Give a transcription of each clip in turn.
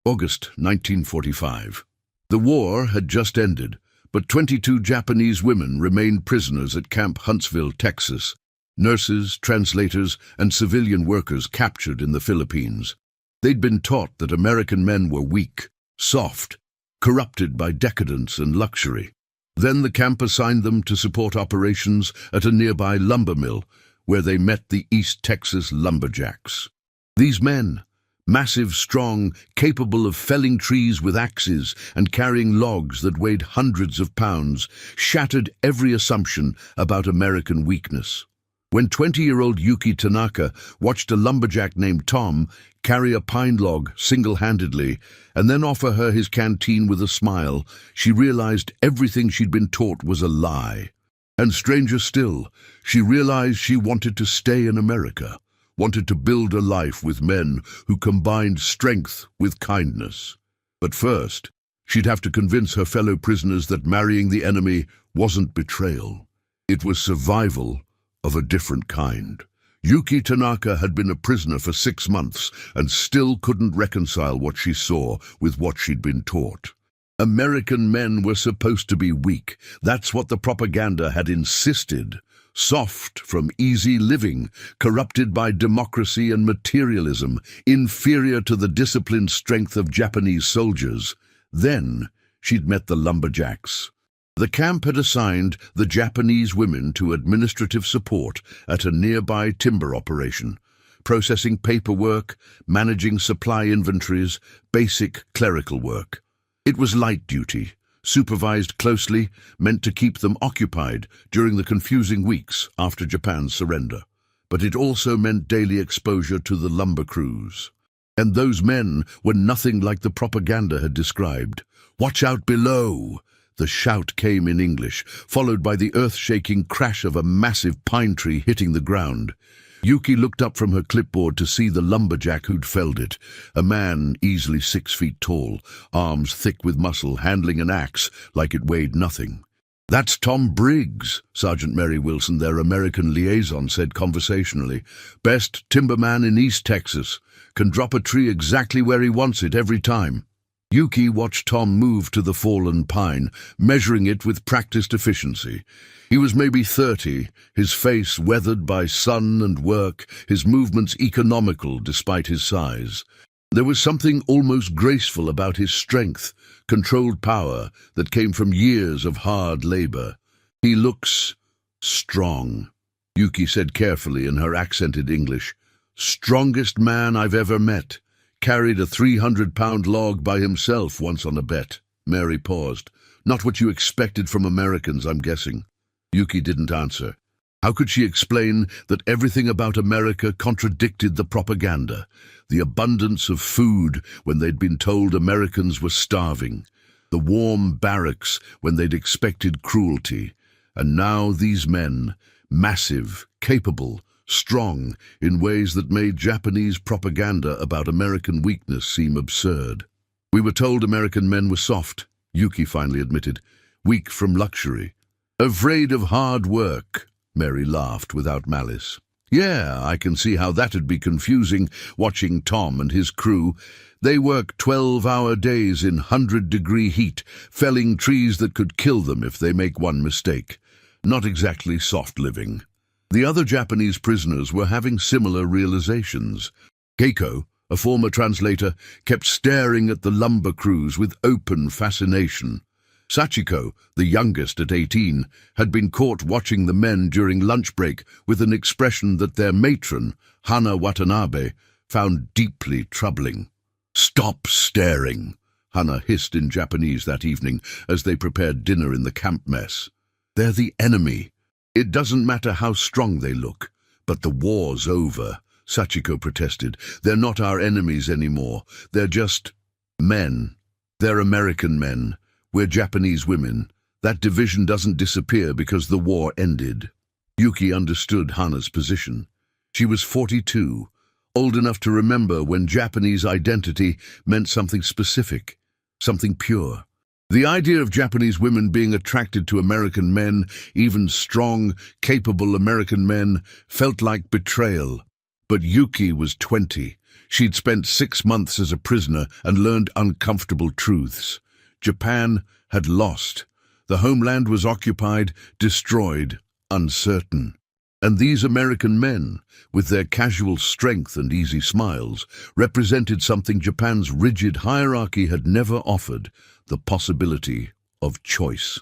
August 1945. The war had just ended, but 22 Japanese women remained prisoners at Camp Huntsville, Texas. Nurses, translators, and civilian workers captured in the Philippines. They'd been taught that American men were weak, soft, corrupted by decadence and luxury. Then the camp assigned them to support operations at a nearby lumber mill, where they met the East Texas Lumberjacks. These men, massive, strong, capable of felling trees with axes and carrying logs that weighed hundreds of pounds, shattered every assumption about American weakness. When 20-year-old Yuki Tanaka watched a lumberjack named Tom carry a pine log single-handedly and then offer her his canteen with a smile, she realized everything she'd been taught was a lie. And stranger still, she realized she wanted to stay in America, wanted to build a life with men who combined strength with kindness. But first, she'd have to convince her fellow prisoners that marrying the enemy wasn't betrayal. It was survival of a different kind. Yuki Tanaka had been a prisoner for 6 months and still couldn't reconcile what she saw with what she'd been taught. American men were supposed to be weak. That's what the propaganda had insisted. Soft from easy living, corrupted by democracy and materialism, inferior to the disciplined strength of Japanese soldiers. Then she'd met the Lumberjacks. The camp had assigned the Japanese women to administrative support at a nearby timber operation, processing paperwork, managing supply inventories, basic clerical work. It was light duty, supervised closely, meant to keep them occupied during the confusing weeks after Japan's surrender. But it also meant daily exposure to the lumber crews. And those men were nothing like the propaganda had described. "Watch out below!" The shout came in English, followed by the earth-shaking crash of a massive pine tree hitting the ground. Yuki looked up from her clipboard to see the lumberjack who'd felled it, a man easily 6 feet tall, arms thick with muscle, handling an axe like it weighed nothing. "That's Tom Briggs," Sergeant Mary Wilson, their American liaison, said conversationally. "Best timberman in East Texas. Can drop a tree exactly where he wants it every time." Yuki watched Tom move to the fallen pine, measuring it with practiced efficiency. He was maybe 30, his face weathered by sun and work, his movements economical despite his size. There was something almost graceful about his strength, controlled power that came from years of hard labor. "He looks strong," Yuki said carefully in her accented English. "Strongest man I've ever met. Carried a 300-pound log by himself once on a bet." Mary paused. "Not what you expected from Americans, I'm guessing." Yuki didn't answer. How could she explain that everything about America contradicted the propaganda? The abundance of food when they'd been told Americans were starving. The warm barracks when they'd expected cruelty. And now these men, massive, capable, strong, in ways that made Japanese propaganda about American weakness seem absurd. "We were told American men were soft," Yuki finally admitted, "weak from luxury. Afraid of hard work." Mary laughed without malice. "Yeah, I can see how that'd be confusing, watching Tom and his crew. They work 12-hour days in 100-degree heat, felling trees that could kill them if they make one mistake. Not exactly soft living." The other Japanese prisoners were having similar realizations. Keiko, a former translator, kept staring at the lumber crews with open fascination. Sachiko, the youngest at 18, had been caught watching the men during lunch break with an expression that their matron, Hana Watanabe, found deeply troubling. "Stop staring," Hana hissed in Japanese that evening as they prepared dinner in the camp mess. "They're the enemy. It doesn't matter how strong they look." "But the war's over," Sachiko protested. "They're not our enemies anymore. They're just men. They're American men. We're Japanese women. That division doesn't disappear because the war ended." Yuki understood Hana's position. She was 42, old enough to remember when Japanese identity meant something specific, something pure. The idea of Japanese women being attracted to American men, even strong, capable American men, felt like betrayal. But Yuki was 20. She'd spent 6 months as a prisoner and learned uncomfortable truths. Japan had lost. The homeland was occupied, destroyed, uncertain. And these American men, with their casual strength and easy smiles, represented something Japan's rigid hierarchy had never offered: the possibility of choice.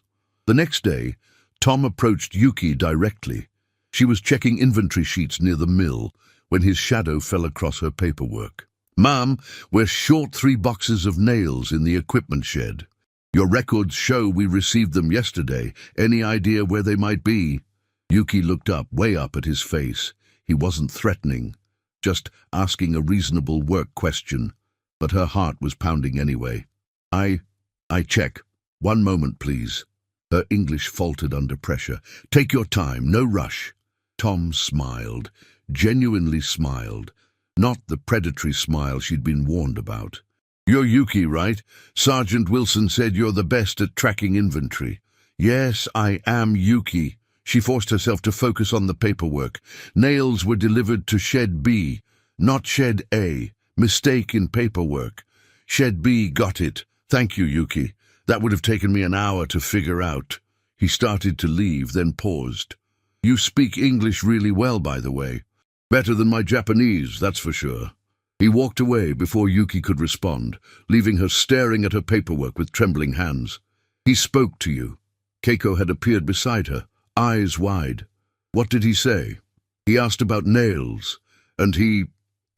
The next day, Tom approached Yuki directly. She was checking inventory sheets near the mill when his shadow fell across her paperwork. "Ma'am, we're short 3 boxes of nails in the equipment shed. Your records show we received them yesterday. Any idea where they might be?" Yuki looked up, way up at his face. He wasn't threatening, just asking a reasonable work question, but her heart was pounding anyway. I check. 1 moment, please." Her English faltered under pressure. "Take your time, no rush." Tom smiled, genuinely smiled, not the predatory smile she'd been warned about. "You're Yuki, right? Sergeant Wilson said you're the best at tracking inventory." "Yes, I am Yuki." She forced herself to focus on the paperwork. "Nails were delivered to Shed B, not Shed A. Mistake in paperwork. Shed B, got it. Thank you, Yuki. That would have taken me an hour to figure out." He started to leave, then paused. "You speak English really well, by the way. Better than my Japanese, that's for sure." He walked away before Yuki could respond, leaving her staring at her paperwork with trembling hands. "He spoke to you." Keiko had appeared beside her, eyes wide. "What did he say?" "He asked about nails, and he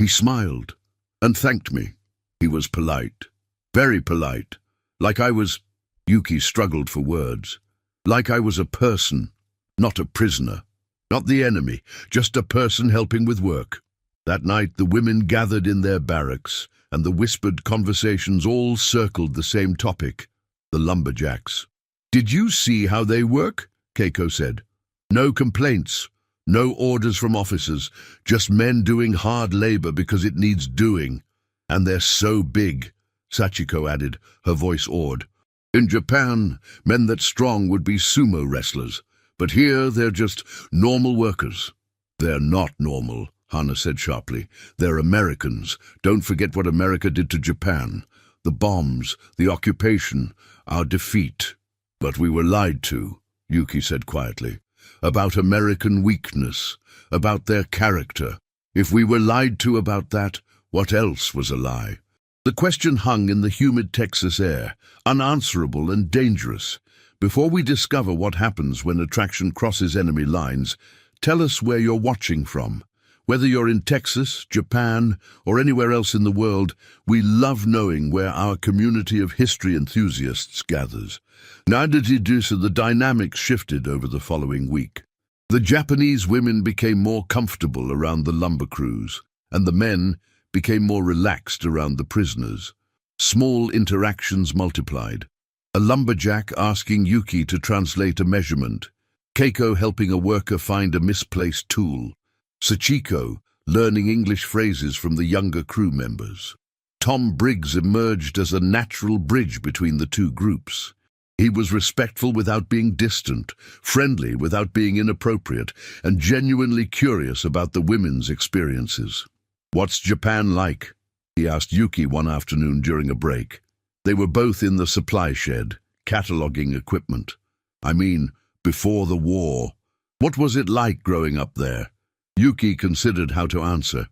smiled, and thanked me. He was polite, very polite, like I was—" Yuki struggled for words. "Like I was a person, not a prisoner. Not the enemy, just a person helping with work." That night the women gathered in their barracks, and the whispered conversations all circled the same topic: the lumberjacks. "Did you see how they work?" Keiko said. "No complaints, no orders from officers, just men doing hard labor because it needs doing. And they're so big," Sachiko added, her voice awed. "In Japan, men that strong would be sumo wrestlers, but here they're just normal workers." "They're not normal," Hana said sharply. "They're Americans. Don't forget what America did to Japan. The bombs, the occupation, our defeat." "But we were lied to," Yuki said quietly. "About American weakness, about their character. If we were lied to about that, what else was a lie?" The question hung in the humid Texas air, unanswerable and dangerous. Before we discover what happens when attraction crosses enemy lines, tell us where you're watching from. Whether you're in Texas, Japan, or anywhere else in the world, we love knowing where our community of history enthusiasts gathers. The dynamics shifted over the following week. The Japanese women became more comfortable around the lumber crews, and the men became more relaxed around the prisoners. Small interactions multiplied. A lumberjack asking Yuki to translate a measurement, Keiko helping a worker find a misplaced tool, Sachiko learning English phrases from the younger crew members. Tom Briggs emerged as a natural bridge between the two groups. He was respectful without being distant, friendly without being inappropriate, and genuinely curious about the women's experiences. "What's Japan like?" he asked Yuki one afternoon during a break. They were both in the supply shed, cataloging equipment. "I mean, before the war. What was it like growing up there?" Yuki considered how to answer.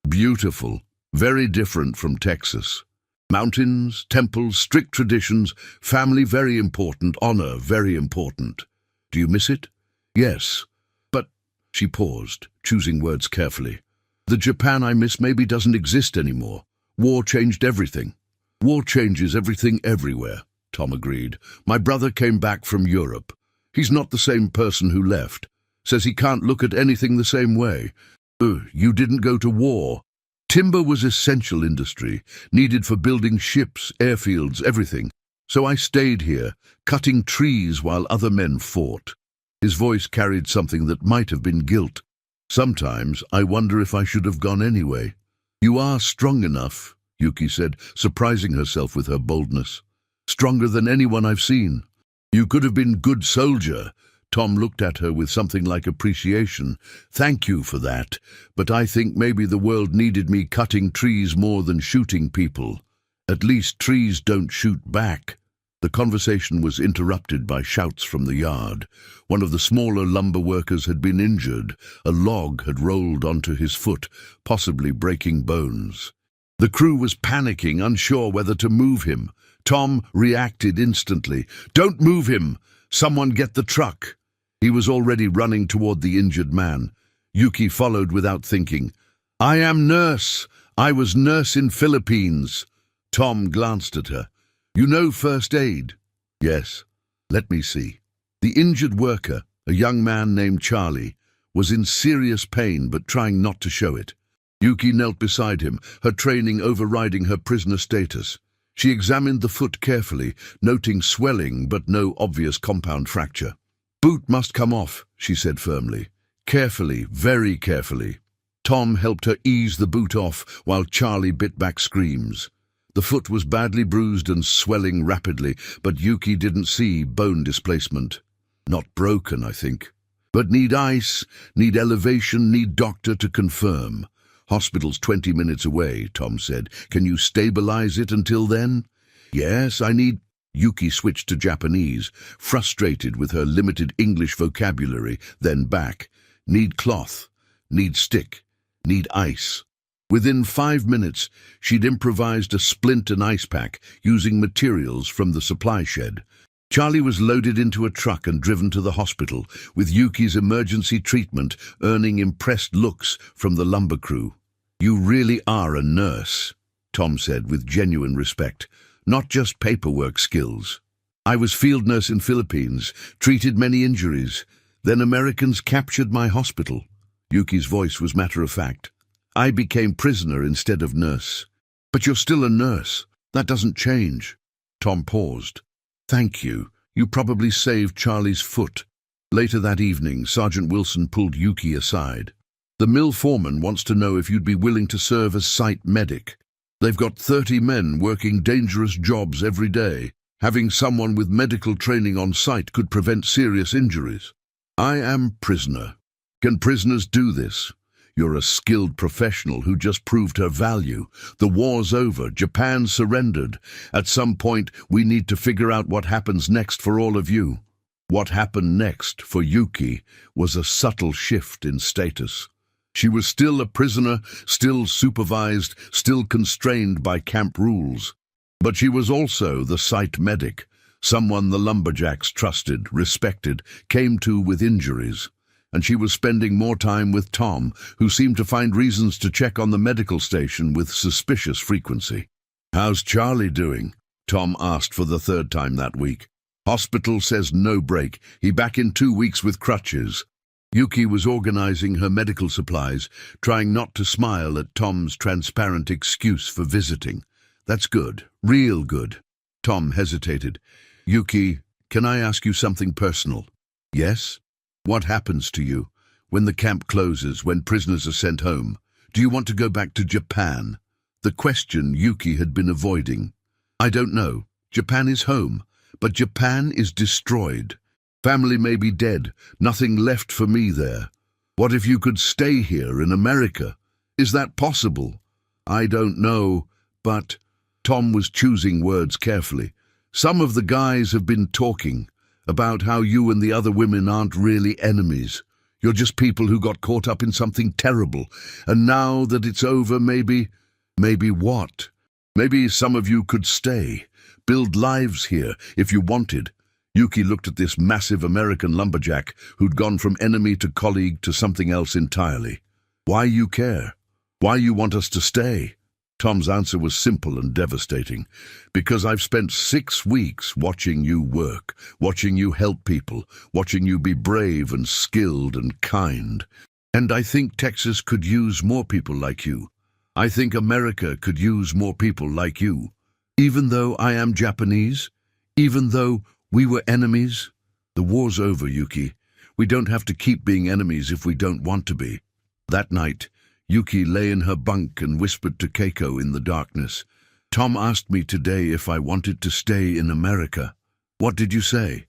"Beautiful, very different from Texas. Mountains, temples, strict traditions, family very important, honor very important. Do you miss it?" "Yes, but—" She paused, choosing words carefully. "The Japan I miss maybe doesn't exist anymore. War changed everything." "War changes everything everywhere," Tom agreed. "My brother came back from Europe. He's not the same person who left. Says he can't look at anything the same way." You didn't go to war?" "Timber was essential industry, needed for building ships, airfields, everything. So I stayed here, cutting trees while other men fought." His voice carried something that might have been guilt. "Sometimes I wonder if I should have gone anyway." "You are strong enough," Yuki said, surprising herself with her boldness. "Stronger than anyone I've seen." "You could have been good soldier," Tom looked at her with something like appreciation. "Thank you for that, but I think maybe the world needed me cutting trees more than shooting people. At least trees don't shoot back." The conversation was interrupted by shouts from the yard. One of the smaller lumber workers had been injured. A log had rolled onto his foot, possibly breaking bones. The crew was panicking, unsure whether to move him. Tom reacted instantly. "Don't move him! Someone get the truck!" He was already running toward the injured man. Yuki followed without thinking. "I am nurse. I was nurse in Philippines." Tom glanced at her. "You know first aid?" "Yes. Let me see." The injured worker, a young man named Charlie, was in serious pain but trying not to show it. Yuki knelt beside him, her training overriding her prisoner status. She examined the foot carefully, noting swelling but no obvious compound fracture. "Boot must come off," she said firmly. "Carefully, very carefully." Tom helped her ease the boot off while Charlie bit back screams. The foot was badly bruised and swelling rapidly, but Yuki didn't see bone displacement. "Not broken, I think. But need ice, need elevation, need doctor to confirm." "Hospital's 20 minutes away," Tom said. "Can you stabilize it until then?" "Yes, I need—" Yuki switched to Japanese, frustrated with her limited English vocabulary, then back. "Need cloth, need stick, need ice." Within 5 minutes, she'd improvised a splint and ice pack using materials from the supply shed. Charlie was loaded into a truck and driven to the hospital, with Yuki's emergency treatment earning impressed looks from the lumber crew. "You really are a nurse," Tom said with genuine respect, "not just paperwork skills." "I was field nurse in Philippines, treated many injuries. Then Americans captured my hospital." Yuki's voice was matter-of-fact. "I became prisoner instead of nurse." "But you're still a nurse. That doesn't change." Tom paused. "Thank you. You probably saved Charlie's foot." Later that evening, Sergeant Wilson pulled Yuki aside. "The mill foreman wants to know if you'd be willing to serve as site medic. They've got 30 men working dangerous jobs every day. Having someone with medical training on site could prevent serious injuries." "I am prisoner. Can prisoners do this?" "You're a skilled professional who just proved her value. The war's over. Japan surrendered. At some point, we need to figure out what happens next for all of you." What happened next for Yuki was a subtle shift in status. She was still a prisoner, still supervised, still constrained by camp rules. But she was also the site medic, someone the Lumberjacks trusted, respected, came to with injuries. And she was spending more time with Tom, who seemed to find reasons to check on the medical station with suspicious frequency. "How's Charlie doing?" Tom asked for the 3rd time that week. "Hospital says no break. He back in 2 weeks with crutches." Yuki was organizing her medical supplies, trying not to smile at Tom's transparent excuse for visiting. "That's good, real good." Tom hesitated. "Yuki, can I ask you something personal?" "Yes?" "What happens to you when the camp closes, when prisoners are sent home? Do you want to go back to Japan?" The question Yuki had been avoiding. "I don't know. Japan is home, but Japan is destroyed. Family may be dead, nothing left for me there. What if you could stay here in America? Is that possible?" "I don't know, but—" Tom was choosing words carefully. "Some of the guys have been talking about how you and the other women aren't really enemies. You're just people who got caught up in something terrible. And now that it's over, maybe—" "Maybe what?" "Maybe some of you could stay, build lives here, if you wanted." Yuki looked at this massive American lumberjack who'd gone from enemy to colleague to something else entirely. "Why you care? Why you want us to stay?" Tom's answer was simple and devastating. "Because I've spent 6 weeks watching you work, watching you help people, watching you be brave and skilled and kind. And I think Texas could use more people like you. I think America could use more people like you. Even though I am Japanese, even though we were enemies." "The war's over, Yuki. We don't have to keep being enemies if we don't want to be." That night, Yuki lay in her bunk and whispered to Keiko in the darkness. "Tom asked me today if I wanted to stay in America." "What did you say?"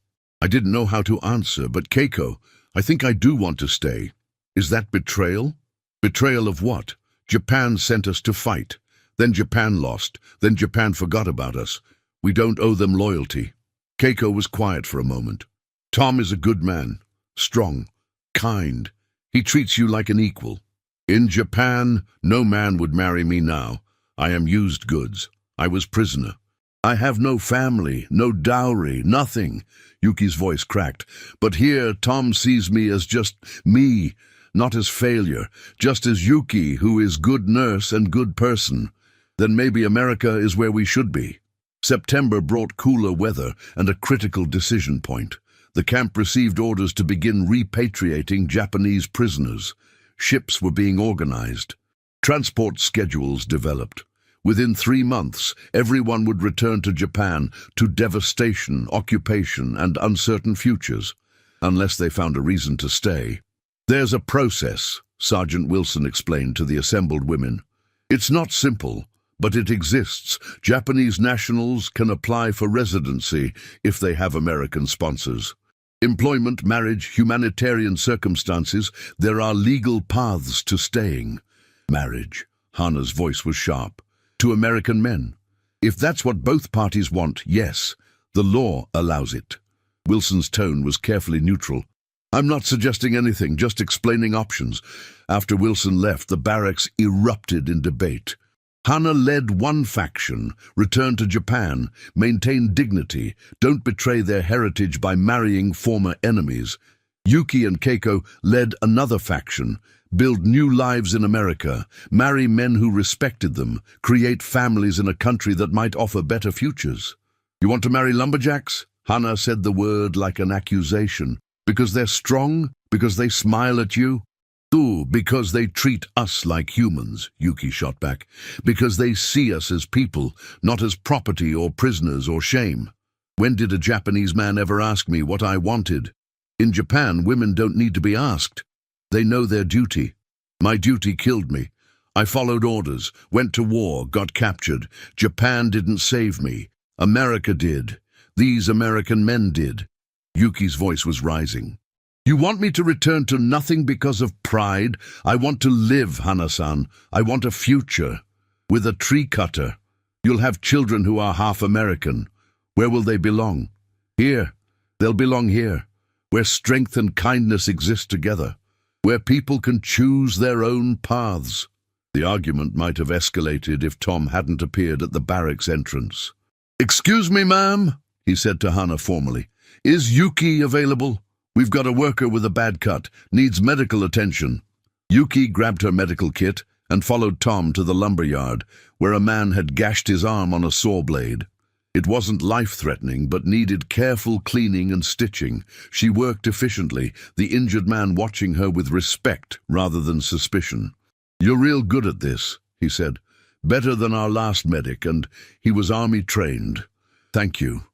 I didn't know how to answer, but Keiko, I think I do want to stay. Is that betrayal? Betrayal of what? Japan sent us to fight. Then Japan lost. Then Japan forgot about us. We don't owe them loyalty. Keiko was quiet for a moment. Tom is a good man. Strong. Kind. He treats you like an equal. In Japan, no man would marry me now. I am used goods. I was prisoner. I have no family, no dowry, nothing. Yuki's voice cracked. But here, Tom sees me as just me, not as failure, just as Yuki, who is good nurse and good person. Then maybe America is where we should be. September brought cooler weather and a critical decision point. The camp received orders to begin repatriating Japanese prisoners. Ships were being organized. Transport schedules developed. Within 3 months, everyone would return to Japan to devastation, occupation, and uncertain futures, unless they found a reason to stay. There's a process, Sergeant Wilson explained to the assembled women. It's not simple, but it exists. Japanese nationals can apply for residency if they have American sponsors. Employment, marriage, humanitarian circumstances, there are legal paths to staying. Marriage, Hana's voice was sharp, to American men. If that's what both parties want, yes, the law allows it. Wilson's tone was carefully neutral. I'm not suggesting anything, just explaining options. After Wilson left, the barracks erupted in debate. Hana led one faction, returned to Japan, maintain dignity, don't betray their heritage by marrying former enemies. Yuki and Keiko led another faction, build new lives in America, marry men who respected them, create families in a country that might offer better futures. You want to marry lumberjacks? Hana said the word like an accusation. Because they're strong? Because they smile at you? Ooh, because they treat us like humans, Yuki shot back. Because they see us as people, not as property or prisoners or shame. When did a Japanese man ever ask me what I wanted? In Japan, women don't need to be asked. They know their duty. My duty killed me. I followed orders, went to war, got captured. Japan didn't save me. America did. These American men did. Yuki's voice was rising. You want me to return to nothing because of pride? I want to live, Hana-san. I want a future. With a tree cutter. You'll have children who are half American. Where will they belong? Here. They'll belong here. Where strength and kindness exist together. Where people can choose their own paths. The argument might have escalated if Tom hadn't appeared at the barracks entrance. Excuse me, ma'am, he said to Hana formally. Is Yuki available? We've got a worker with a bad cut, needs medical attention. Yuki grabbed her medical kit and followed Tom to the lumberyard, where a man had gashed his arm on a saw blade. It wasn't life-threatening, but needed careful cleaning and stitching. She worked efficiently, the injured man watching her with respect rather than suspicion. You're real good at this, he said. Better than our last medic, and he was army-trained. Thank you.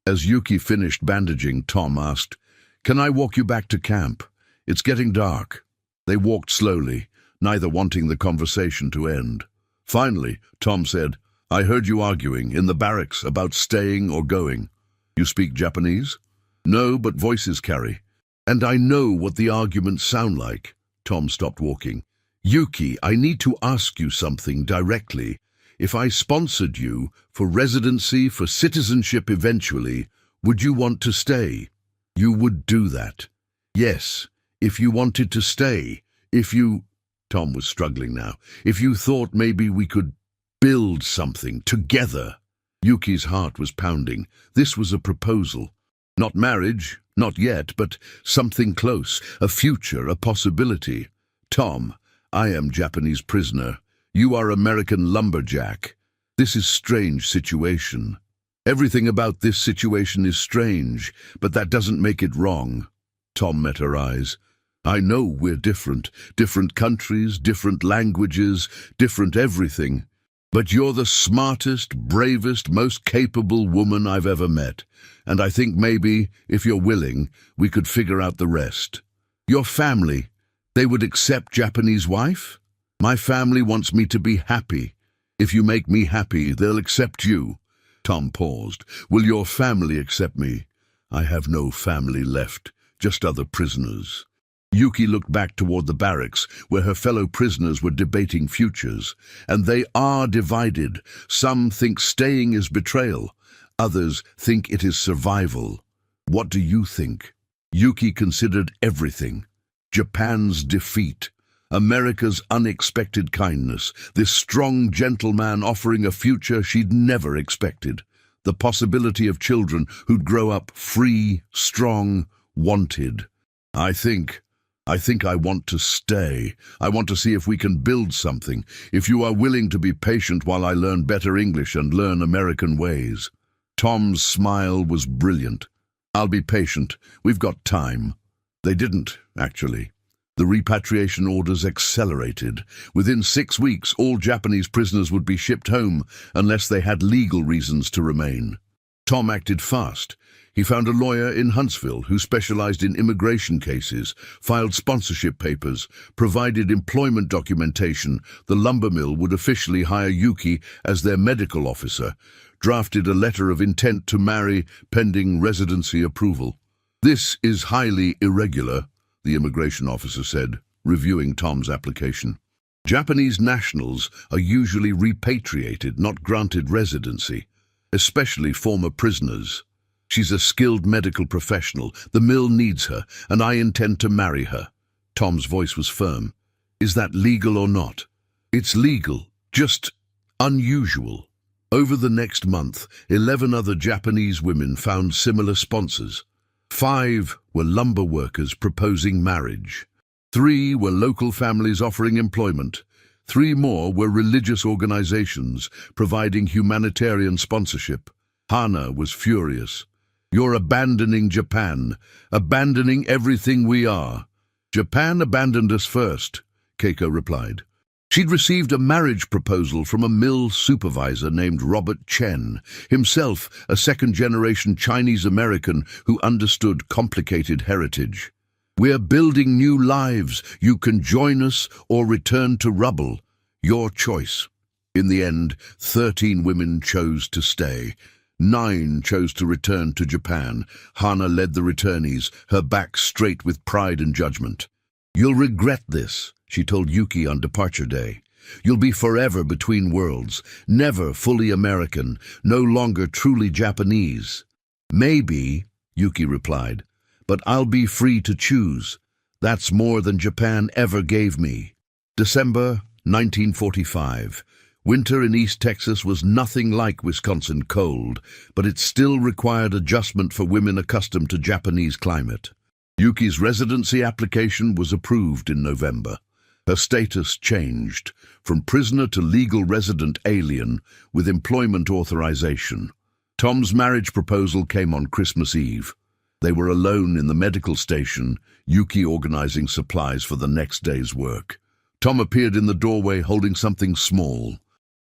As Yuki finished bandaging, Tom asked, Can I walk you back to camp? It's getting dark. They walked slowly, neither wanting the conversation to end. Finally, Tom said, I heard you arguing in the barracks about staying or going. You speak Japanese? No, but voices carry. And I know what the arguments sound like. Tom stopped walking. Yuki, I need to ask you something directly. If I sponsored you for residency, for citizenship eventually, would you want to stay? You would do that. Yes, if you wanted to stay. If you... Tom was struggling now. If you thought maybe we could build something together. Yuki's heart was pounding. This was a proposal. Not marriage, not yet, but something close. A future, a possibility. Tom, I am Japanese prisoner. You are American lumberjack. This is strange situation. Everything about this situation is strange, but that doesn't make it wrong. Tom met her eyes. I know we're different. Different countries, different languages, different everything. But you're the smartest, bravest, most capable woman I've ever met. And I think maybe, if you're willing, we could figure out the rest. Your family, they would accept Japanese wife? My family wants me to be happy. If you make me happy, they'll accept you. Tom paused. Will your family accept me? I have no family left, just other prisoners. Yuki looked back toward the barracks, where her fellow prisoners were debating futures. And they are divided. Some think staying is betrayal. Others think it is survival. What do you think? Yuki considered everything. Japan's defeat, America's unexpected kindness, this strong gentleman offering a future she'd never expected, the possibility of children who'd grow up free, strong, wanted. I think I want to stay. I want to see if we can build something, if you are willing to be patient while I learn better English and learn American ways. Tom's smile was brilliant. I'll be patient. We've got time. They didn't, actually. The repatriation orders accelerated. Within 6 weeks, all Japanese prisoners would be shipped home unless they had legal reasons to remain. Tom acted fast. He found a lawyer in Huntsville who specialized in immigration cases, filed sponsorship papers, provided employment documentation. The lumber mill would officially hire Yuki as their medical officer, drafted a letter of intent to marry pending residency approval. This is highly irregular, the immigration officer said, reviewing Tom's application. Japanese nationals are usually repatriated, not granted residency, especially former prisoners. She's a skilled medical professional. The mill needs her, and I intend to marry her. Tom's voice was firm. Is that legal or not? It's legal, just unusual. Over the next month, 11 other Japanese women found similar sponsors. 5 were lumber workers proposing marriage. 3 were local families offering employment. 3 more were religious organizations providing humanitarian sponsorship. Hana was furious. You're abandoning Japan, abandoning everything we are. Japan abandoned us first, Keiko replied. She'd received a marriage proposal from a mill supervisor named Robert Chen, himself a second-generation Chinese-American who understood complicated heritage. We're building new lives. You can join us or return to rubble. Your choice. In the end, 13 women chose to stay. 9 chose to return to Japan. Hana led the returnees, her back straight with pride and judgment. You'll regret this, she told Yuki on departure day. You'll be forever between worlds, never fully American, no longer truly Japanese. Maybe, Yuki replied, but I'll be free to choose. That's more than Japan ever gave me. December 1945. Winter in East Texas was nothing like Wisconsin cold, but it still required adjustment for women accustomed to Japanese climate. Yuki's residency application was approved in November. Her status changed, from prisoner to legal resident alien with employment authorization. Tom's marriage proposal came on Christmas Eve. They were alone in the medical station, Yuki organizing supplies for the next day's work. Tom appeared in the doorway holding something small.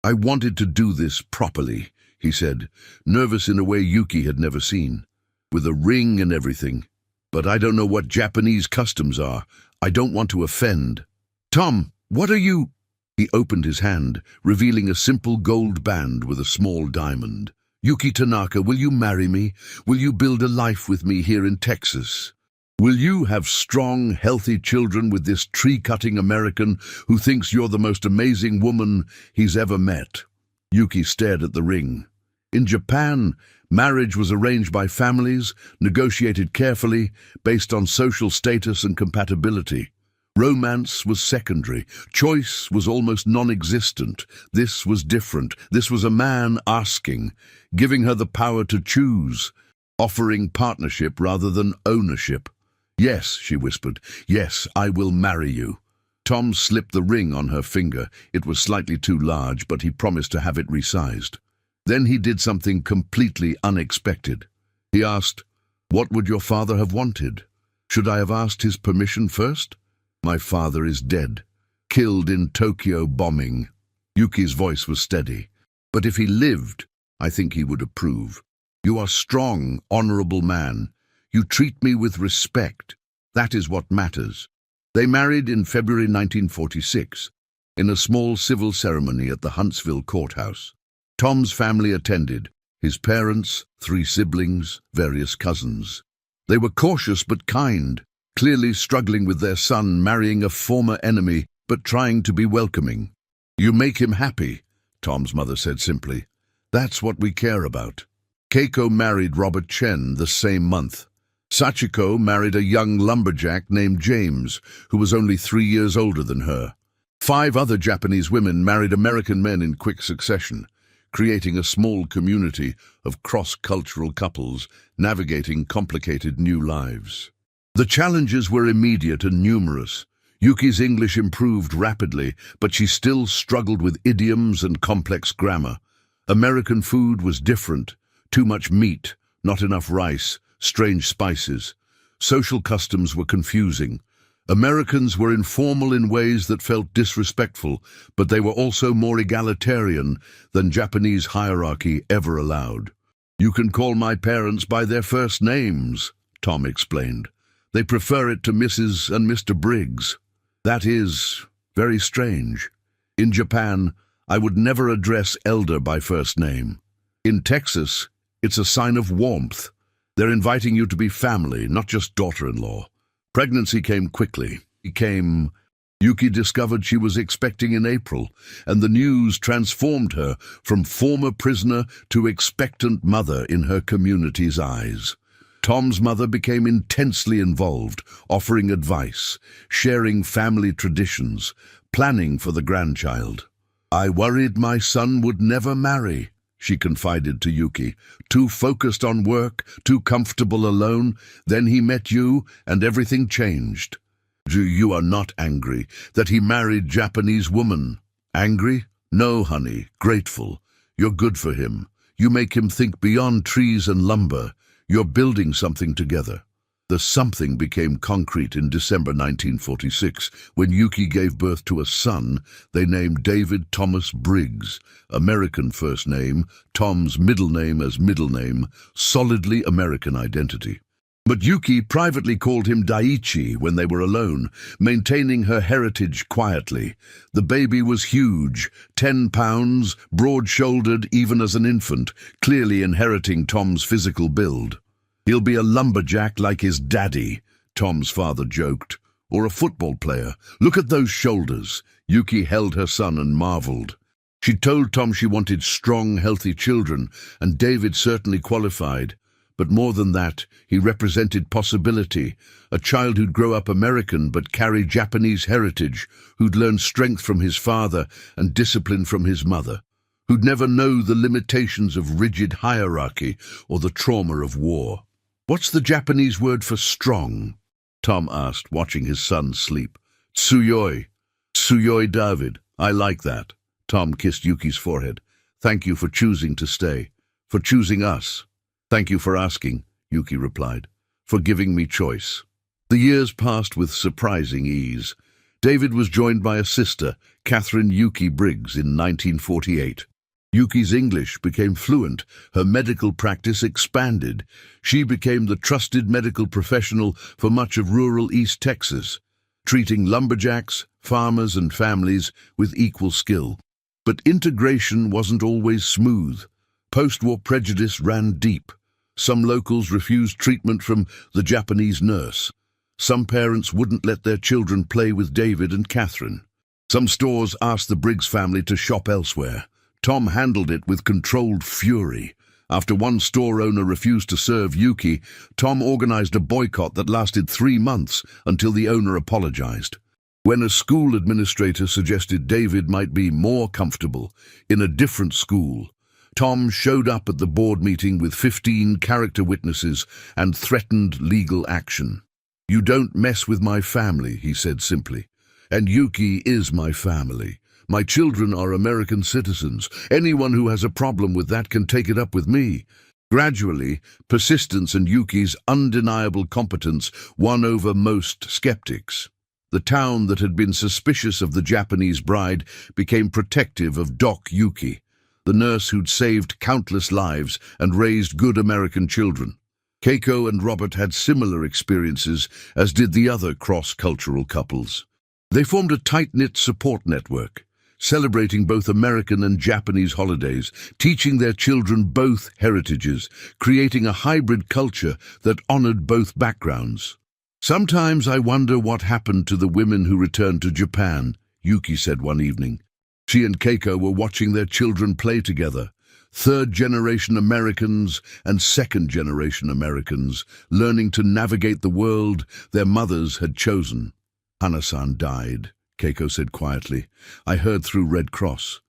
I wanted to do this properly, he said, nervous in a way Yuki had never seen. With a ring and everything. But I don't know what Japanese customs are. I don't want to offend. Tom, what are you? He opened his hand, revealing a simple gold band with a small diamond. Yuki Tanaka, will you marry me? Will you build a life with me here in Texas? Will you have strong, healthy children with this tree-cutting American who thinks you're the most amazing woman he's ever met? Yuki stared at the ring. In Japan, marriage was arranged by families, negotiated carefully, based on social status and compatibility. Romance was secondary. Choice was almost non-existent. This was different. This was a man asking, giving her the power to choose, offering partnership rather than ownership. Yes, she whispered. Yes, I will marry you. Tom slipped the ring on her finger. It was slightly too large, but he promised to have it resized. Then he did something completely unexpected. He asked, "What would your father have wanted? Should I have asked his permission first?" My father is dead, killed in Tokyo bombing. Yuki's voice was steady. But if he lived, I think he would approve. You are strong, honorable man. You treat me with respect. That is what matters. They married in February 1946, in a small civil ceremony at the Huntsville courthouse. Tom's family attended, His parents, 3 siblings, various cousins. They were cautious but kind, clearly struggling with their son marrying a former enemy but trying to be welcoming. "You make him happy," Tom's mother said simply. "That's what we care about." Keiko married Robert Chen the same month. Sachiko married a young lumberjack named James, who was only 3 years older than her. 5 other Japanese women married American men in quick succession, creating a small community of cross-cultural couples navigating complicated new lives. The challenges were immediate and numerous. Yuki's English improved rapidly, but she still struggled with idioms and complex grammar. American food was different: too much meat, not enough rice, strange spices. Social customs were confusing. Americans were informal in ways that felt disrespectful, but they were also more egalitarian than Japanese hierarchy ever allowed. "You can call my parents by their first names," Tom explained. "They prefer it to Mrs. and Mr. Briggs. That is very strange. In Japan, I would never address elder by first name. In Texas, it's a sign of warmth. They're inviting you to be family, not just daughter-in-law." Pregnancy came quickly. Yuki discovered she was expecting in April, and the news transformed her from former prisoner to expectant mother in her community's eyes. Tom's mother became intensely involved, offering advice, sharing family traditions, planning for the grandchild. "I worried my son would never marry," she confided to Yuki. "Too focused on work, too comfortable alone. Then he met you, and everything changed." "You are not angry that he married Japanese woman?" "Angry? No, honey. Grateful. You're good for him. You make him think beyond trees and lumber. You're building something together." The something became concrete in December 1946, when Yuki gave birth to a son they named David Thomas Briggs, American first name, Tom's middle name as middle name, solidly American identity. But Yuki privately called him Daiichi when they were alone, maintaining her heritage quietly. The baby was huge, 10 pounds, broad-shouldered even as an infant, clearly inheriting Tom's physical build. "He'll be a lumberjack like his daddy," Tom's father joked. "Or a football player. Look at those shoulders." Yuki held her son and marveled. She told Tom she wanted strong, healthy children, and David certainly qualified. But more than that, he represented possibility, a child who'd grow up American but carry Japanese heritage, who'd learn strength from his father and discipline from his mother, who'd never know the limitations of rigid hierarchy or the trauma of war. "What's the Japanese word for strong?" Tom asked, watching his son sleep. "Tsuyoi. Tsuyoi David. I like that." Tom kissed Yuki's forehead. "Thank you for choosing to stay. For choosing us." "Thank you for asking," Yuki replied. "For giving me choice." The years passed with surprising ease. David was joined by a sister, Catherine Yuki Briggs, in 1948. Yuki's English became fluent, her medical practice expanded. She became the trusted medical professional for much of rural East Texas, treating lumberjacks, farmers and families with equal skill. But integration wasn't always smooth. Post-war prejudice ran deep. Some locals refused treatment from the Japanese nurse. Some parents wouldn't let their children play with David and Catherine. Some stores asked the Briggs family to shop elsewhere. Tom handled it with controlled fury. After one store owner refused to serve Yuki, Tom organized a boycott that lasted 3 months until the owner apologized. When a school administrator suggested David might be more comfortable in a different school, Tom showed up at the board meeting with 15 character witnesses and threatened legal action. "You don't mess with my family," he said simply. "And Yuki is my family. My children are American citizens. Anyone who has a problem with that can take it up with me." Gradually, persistence and Yuki's undeniable competence won over most skeptics. The town that had been suspicious of the Japanese bride became protective of Doc Yuki, the nurse who'd saved countless lives and raised good American children. Keiko and Robert had similar experiences, as did the other cross-cultural couples. They formed a tight-knit support network. celebrating both American and Japanese holidays, teaching their children both heritages, creating a hybrid culture that honored both backgrounds. "Sometimes I wonder what happened to the women who returned to Japan," Yuki said one evening. She and Keiko were watching their children play together. Third-generation Americans and second-generation Americans, learning to navigate the world their mothers had chosen. "Hana-san died," Keiko said quietly. "I heard through Red Cross.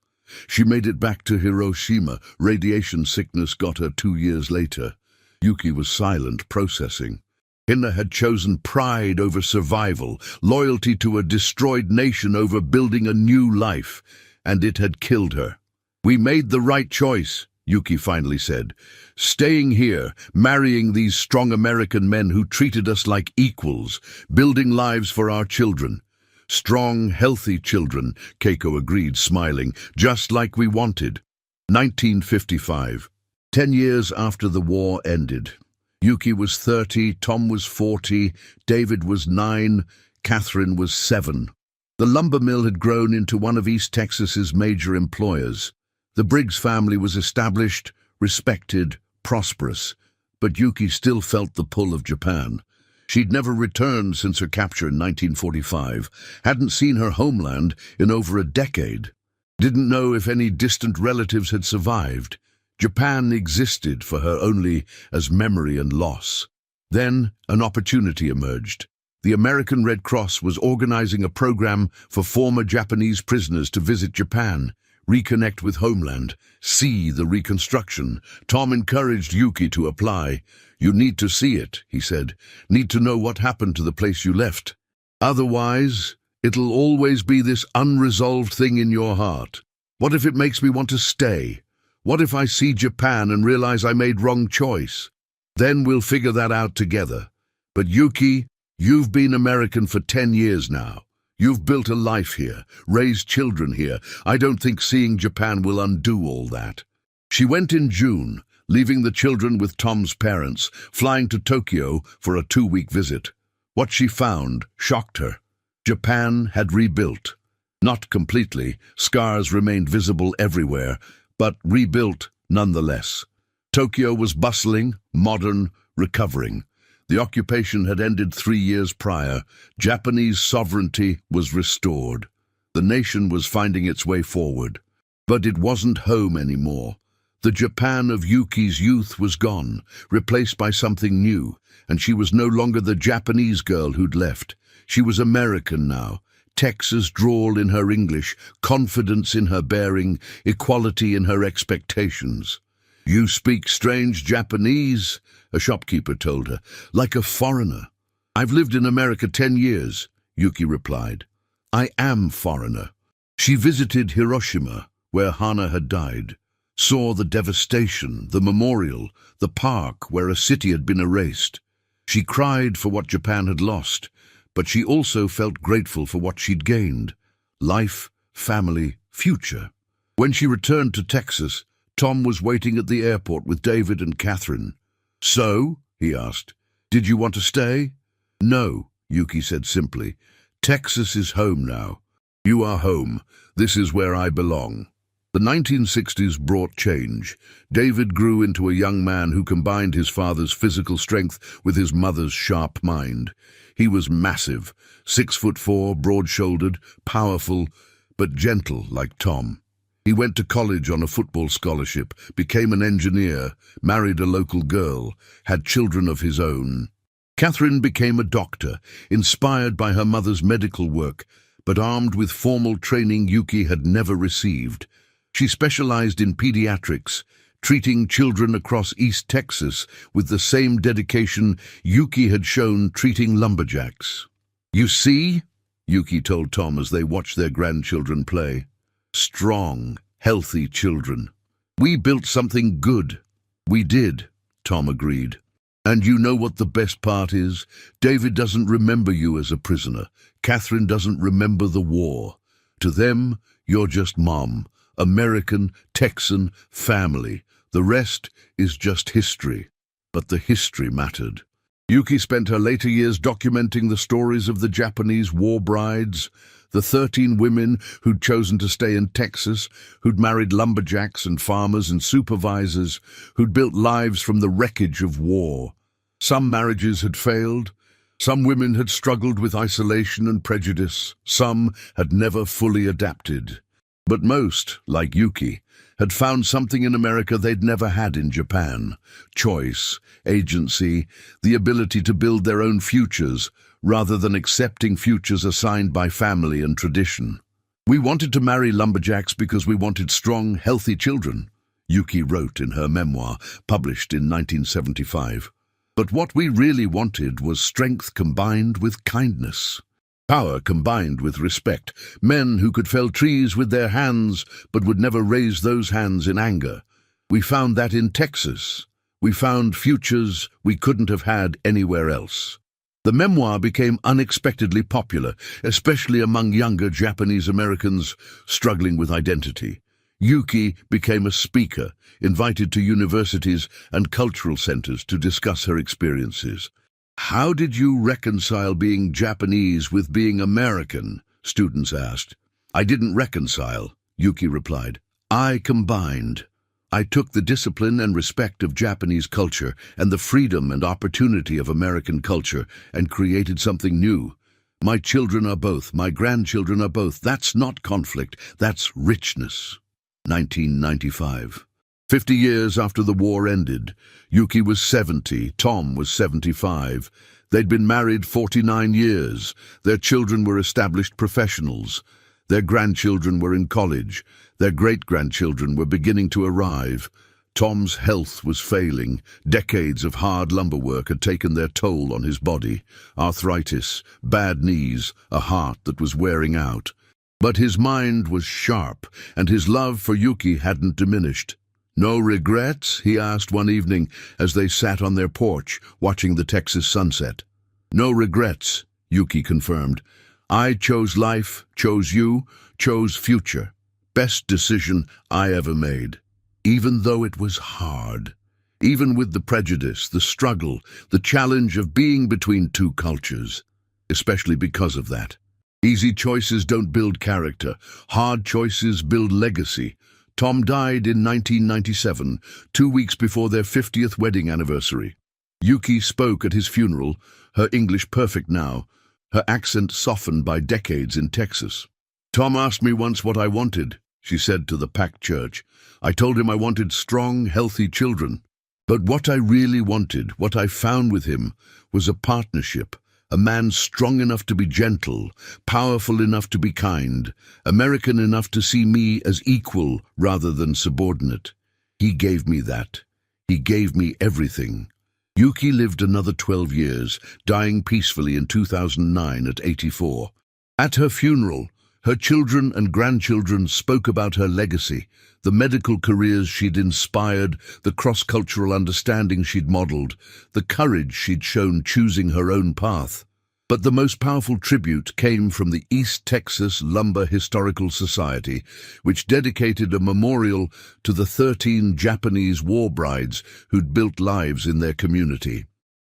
She made it back to Hiroshima. Radiation sickness got her 2 years later." Yuki was silent, processing. Hina had chosen pride over survival, loyalty to a destroyed nation over building a new life, and it had killed her. "We made the right choice," Yuki finally said. "Staying here, marrying these strong American men who treated us like equals, building lives for our children." "Strong, healthy children," Keiko agreed, smiling, "just like we wanted." 1955. 10 years after the war ended. Yuki was 30, Tom was 40, David was 9, Catherine was 7. The lumber mill had grown into one of East Texas's major employers. The Briggs family was established, respected, prosperous, but Yuki still felt the pull of Japan. She'd never returned since her capture in 1945, hadn't seen her homeland in over a decade, didn't know if any distant relatives had survived. Japan existed for her only as memory and loss. Then an opportunity emerged. The American Red Cross was organizing a program for former Japanese prisoners to visit Japan, reconnect with homeland, see the reconstruction. Tom encouraged Yuki to apply. "You need to see it," he said. "Need to know what happened to the place you left. Otherwise, it'll always be this unresolved thing in your heart. What if it makes me want to stay? What if I see Japan and realize I made wrong choice? Then we'll figure that out together. But Yuki, you've been American for 10 years now. You've built a life here, raised children here. I don't think seeing Japan will undo all that." She went in June, leaving the children with Tom's parents, flying to Tokyo for a 2-week visit. What she found shocked her. Japan had rebuilt. Not completely, scars remained visible everywhere, but rebuilt nonetheless. Tokyo was bustling, modern, recovering. The occupation had ended 3 years prior. Japanese sovereignty was restored. The nation was finding its way forward. But it wasn't home anymore. The Japan of Yuki's youth was gone, replaced by something new, and she was no longer the Japanese girl who'd left. She was American now. Texas drawl in her English, confidence in her bearing, equality in her expectations. "You speak strange Japanese," a shopkeeper told her, "like a foreigner." "I've lived in America 10 years, Yuki replied. "I am foreigner." She visited Hiroshima, where Hana had died, saw the devastation, the memorial, the park where a city had been erased. She cried for what Japan had lost, but she also felt grateful for what she'd gained: life, family, future. When she returned to Texas, Tom was waiting at the airport with David and Catherine. "So?" he asked. "Did you want to stay?" "No," Yuki said simply. "Texas is home now. You are home. This is where I belong." The 1960s brought change. David grew into a young man who combined his father's physical strength with his mother's sharp mind. He was massive, 6'4", broad-shouldered, powerful, but gentle like Tom. He went to college on a football scholarship, became an engineer, married a local girl, had children of his own. Catherine became a doctor, inspired by her mother's medical work, but armed with formal training Yuki had never received. She specialized in pediatrics, treating children across East Texas with the same dedication Yuki had shown treating lumberjacks. "You see?" Yuki told Tom as they watched their grandchildren play. "Strong, healthy children. We built something good." "We did," Tom agreed. "And you know what the best part is? David doesn't remember you as a prisoner. Catherine doesn't remember the war. To them, you're just Mom, American, Texan, family. The rest is just history." But the history mattered. Yuki spent her later years documenting the stories of the Japanese war brides, the 13 women who'd chosen to stay in Texas, who'd married lumberjacks and farmers and supervisors, who'd built lives from the wreckage of war. Some marriages had failed. Some women had struggled with isolation and prejudice. Some had never fully adapted. But most, like Yuki, had found something in America they'd never had in Japan: choice, agency, the ability to build their own futures, rather than accepting futures assigned by family and tradition. "We wanted to marry lumberjacks because we wanted strong, healthy children," Yuki wrote in her memoir, published in 1975. "But what we really wanted was strength combined with kindness. Power combined with respect. Men who could fell trees with their hands, but would never raise those hands in anger. We found that in Texas. We found futures we couldn't have had anywhere else." The memoir became unexpectedly popular, especially among younger Japanese Americans struggling with identity. Yuki became a speaker, invited to universities and cultural centers to discuss her experiences. "How did you reconcile being Japanese with being American?" students asked. "I didn't reconcile," Yuki replied. "I combined. I took the discipline and respect of Japanese culture and the freedom and opportunity of American culture and created something new. My children are both, my grandchildren are both. That's not conflict, that's richness." 1995. 50 years after the war ended, Yuki was 70, Tom was 75. They'd been married 49 years. Their children were established professionals. Their grandchildren were in college. Their great-grandchildren were beginning to arrive. Tom's health was failing. Decades of hard lumber work had taken their toll on his body. Arthritis, bad knees, a heart that was wearing out. But his mind was sharp, and his love for Yuki hadn't diminished. "No regrets?" he asked one evening as they sat on their porch, watching the Texas sunset. "No regrets," Yuki confirmed. "I chose life, chose you, chose future. Best decision I ever made." Even though it was hard. Even with the prejudice, the struggle, the challenge of being between two cultures. Especially because of that. Easy choices don't build character. Hard choices build legacy. Tom died in 1997, 2 weeks before their 50th wedding anniversary. Yuki spoke at his funeral, her English perfect now, her accent softened by decades in Texas. "Tom asked me once what I wanted," she said to the packed church. "I told him I wanted strong, healthy children. But what I really wanted, what I found with him, was a partnership. A man strong enough to be gentle, powerful enough to be kind, American enough to see me as equal rather than subordinate. He gave me that. He gave me everything." Yuki lived another 12 years, dying peacefully in 2009 at 84. At her funeral, her children and grandchildren spoke about her legacy, the medical careers she'd inspired, the cross-cultural understanding she'd modeled, the courage she'd shown choosing her own path. But the most powerful tribute came from the East Texas Lumber Historical Society, which dedicated a memorial to the 13 Japanese war brides who'd built lives in their community.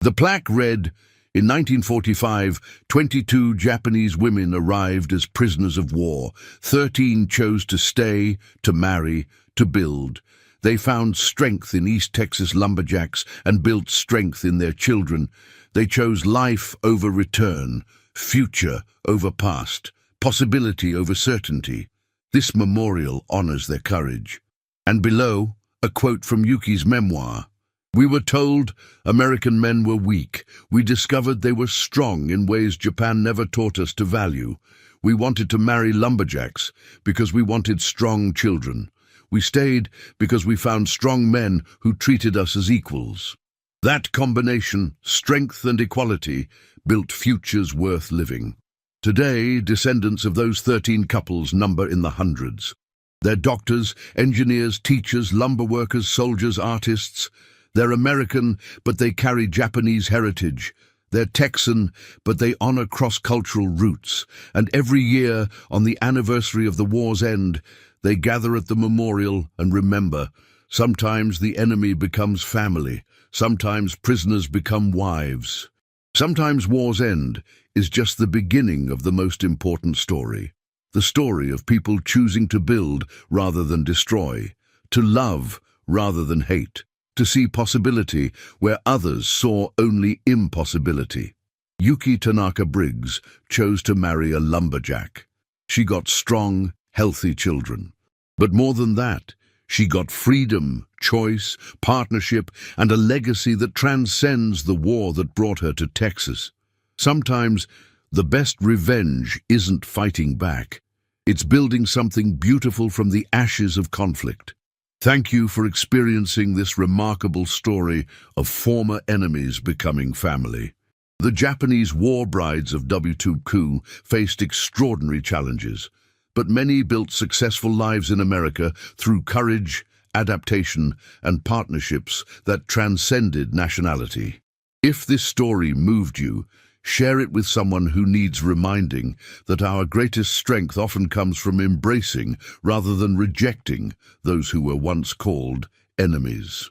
The plaque read, "In 1945, 22 Japanese women arrived as prisoners of war. 13 chose to stay, to marry, to build. They found strength in East Texas lumberjacks and built strength in their children. They chose life over return, future over past, possibility over certainty. This memorial honors their courage." And below, a quote from Yuki's memoir. "We were told American men were weak. We discovered they were strong in ways Japan never taught us to value. We wanted to marry lumberjacks because we wanted strong children. We stayed because we found strong men who treated us as equals. That combination, strength and equality, built futures worth living." Today, descendants of those 13 couples number in the hundreds. They're doctors, engineers, teachers, lumber workers, soldiers, artists. They're American, but they carry Japanese heritage. They're Texan, but they honor cross-cultural roots. And every year, on the anniversary of the war's end, they gather at the memorial and remember. Sometimes the enemy becomes family. Sometimes prisoners become wives. Sometimes war's end is just the beginning of the most important story. The story of people choosing to build rather than destroy, to love rather than hate, to see possibility where others saw only impossibility. Yuki Tanaka Briggs chose to marry a lumberjack. She got strong, healthy children. But more than that, she got freedom, choice, partnership, and a legacy that transcends the war that brought her to Texas. Sometimes, the best revenge isn't fighting back. It's building something beautiful from the ashes of conflict. Thank you for experiencing this remarkable story of former enemies becoming family. The Japanese war brides of W2 faced extraordinary challenges, but many built successful lives in America through courage, adaptation, and partnerships that transcended nationality. If this story moved you, share it with someone who needs reminding that our greatest strength often comes from embracing rather than rejecting those who were once called enemies.